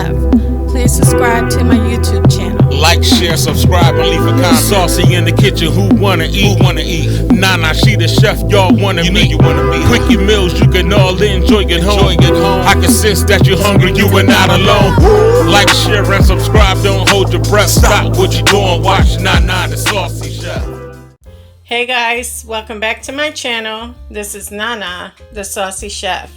Chef. Please subscribe to my YouTube channel. Like, share, subscribe, and leave a comment. Saucy in the kitchen, who wanna eat? Who wanna eat? Nana, she the chef, y'all wanna meet. You wanna meet. Quickie meals, you can all enjoy it home. I can sense that you're hungry, you are not alone. Like, share, and subscribe, don't hold your breath. Stop what you doing, watch Nana the Saucy Chef. Hey guys, welcome back to my channel. This is Nana the Saucy Chef.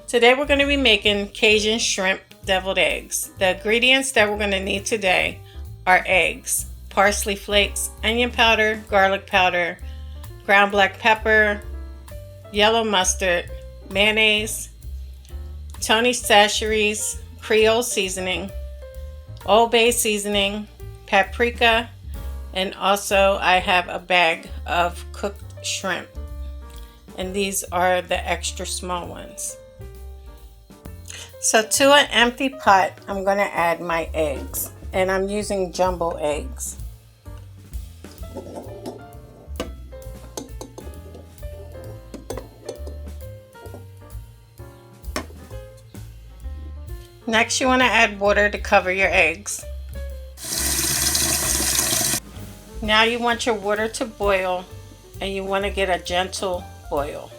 Today we're going to be making Cajun shrimp deviled eggs. The ingredients that we're going to need today are eggs, parsley flakes, onion powder, garlic powder, ground black pepper, yellow mustard, mayonnaise, Tony's Chacheres, Creole seasoning, Old Bay seasoning, paprika, and also I have a bag of cooked shrimp. And these are the extra small ones. So to an empty pot, I'm going to add my eggs. And I'm using jumbo eggs. Next, you want to add water to cover your eggs. Now you want your water to boil, and you want to get a gentle boil.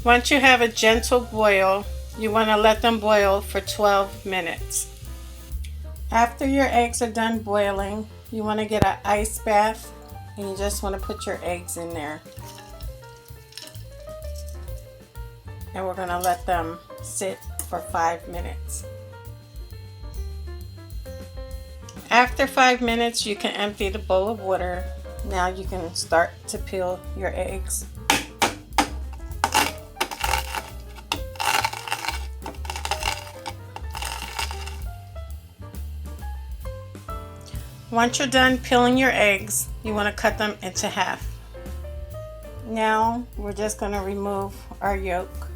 Once you have a gentle boil, you want to let them boil for 12 minutes. After your eggs are done boiling, you want to get an ice bath, and you just want to put your eggs in there. And we're going to let them sit for 5 minutes. After 5 minutes, you can empty the bowl of water. Now you can start to peel your eggs. Once you're done peeling your eggs, you want to cut them into half. Now we're just going to remove our yolk.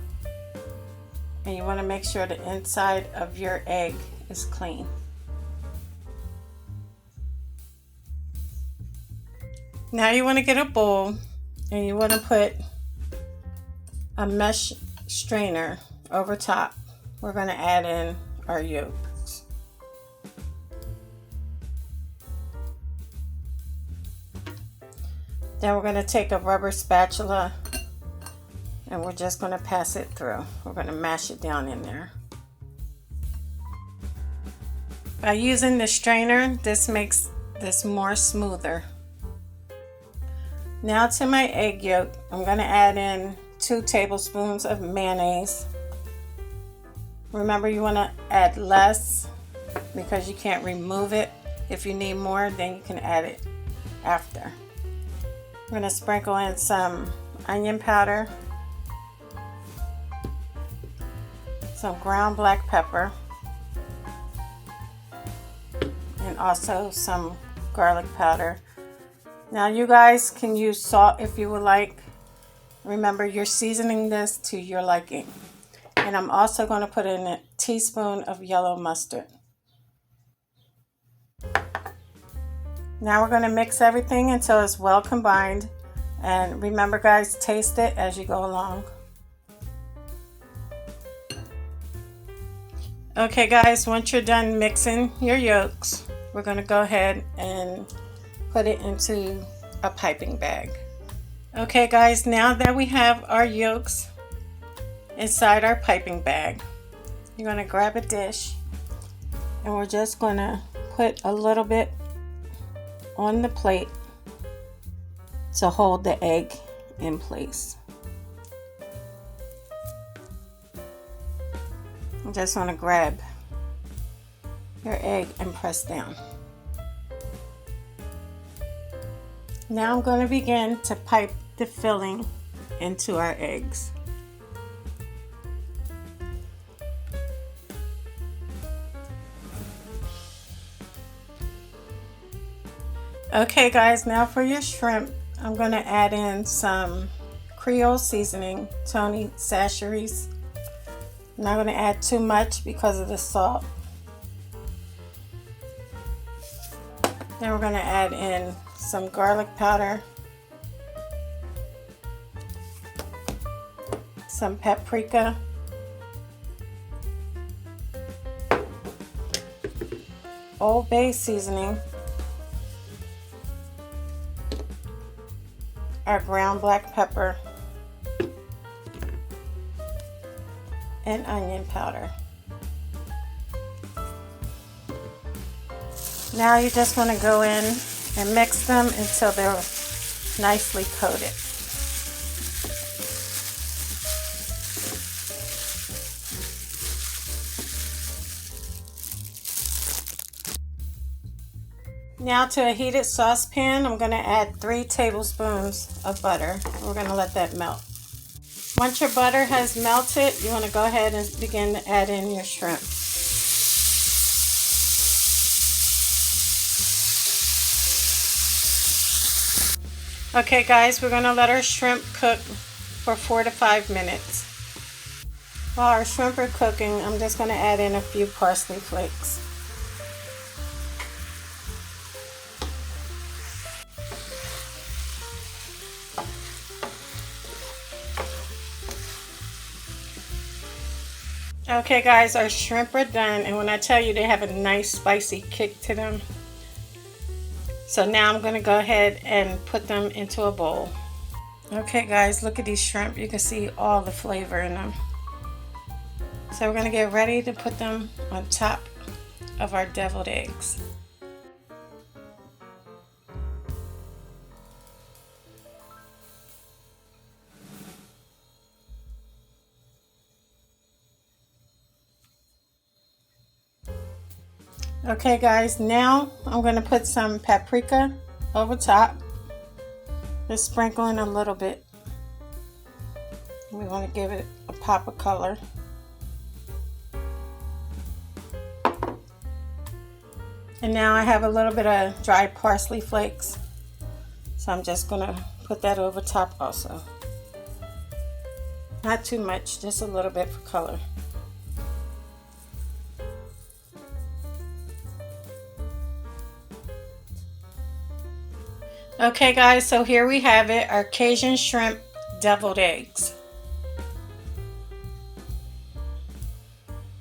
And you want to make sure the inside of your egg is clean. Now you want to get a bowl and you want to put a mesh strainer over top. We're going to add in our yolks. Then we're going to take a rubber spatula and we're just going to pass it through. We're going to mash it down in there. By using the strainer, this makes this more smoother. Now to my egg yolk, I'm going to add in 2 tablespoons of mayonnaise. Remember, you want to add less because you can't remove it. If you need more, then you can add it after. I'm going to sprinkle in some onion powder, some ground black pepper, and also some garlic powder. Now you guys can use salt if you would like. Remember, you're seasoning this to your liking. And I'm also going to put in a teaspoon of yellow mustard. Now we're going to mix everything until it's well combined. And remember guys, taste it as you go along. Okay guys, once you're done mixing your yolks, we're going to go ahead and put it into a piping bag. Okay guys, now that we have our yolks inside our piping bag, you're going to grab a dish and we're just going to put a little bit on the plate to hold the egg in place. You just want to grab your egg and press down. Now I'm going to begin to pipe the filling into our eggs. Okay guys, now for your shrimp, I'm going to add in some Creole seasoning, Tony's Chacheres. I'm not going to add too much because of the salt. Then we're going to add in some garlic powder, some paprika, Old Bay seasoning, our ground black pepper, and onion powder. Now you're just going to go in and mix them until they're nicely coated. Now to a heated saucepan, I'm going to add 3 tablespoons of butter. We're going to let that melt. Once your butter has melted, you want to go ahead and begin to add in your shrimp. Okay guys, we're going to let our shrimp cook for 4 to 5 minutes. While our shrimp are cooking, I'm just going to add in a few parsley flakes. Okay guys, our shrimp are done, and when I tell you they have a nice spicy kick to them. So now I'm going to go ahead and put them into a bowl. Okay guys, look at these shrimp. You can see all the flavor in them. So we're going to get ready to put them on top of our deviled eggs. Okay guys, now I'm going to put some paprika over top. Just sprinkle in a little bit. We want to give it a pop of color. And now I have a little bit of dried parsley flakes. So I'm just going to put that over top also. Not too much, just a little bit for color. Okay guys, so here we have it, our Cajun shrimp deviled eggs.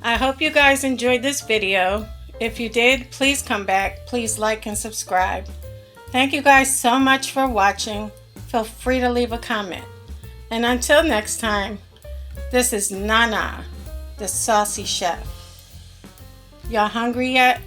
I hope you guys enjoyed this video. If you did, please come back. Please like and subscribe. Thank you guys so much for watching. Feel free to leave a comment. And until next time, this is Nana, the Saucy Chef. Y'all hungry yet?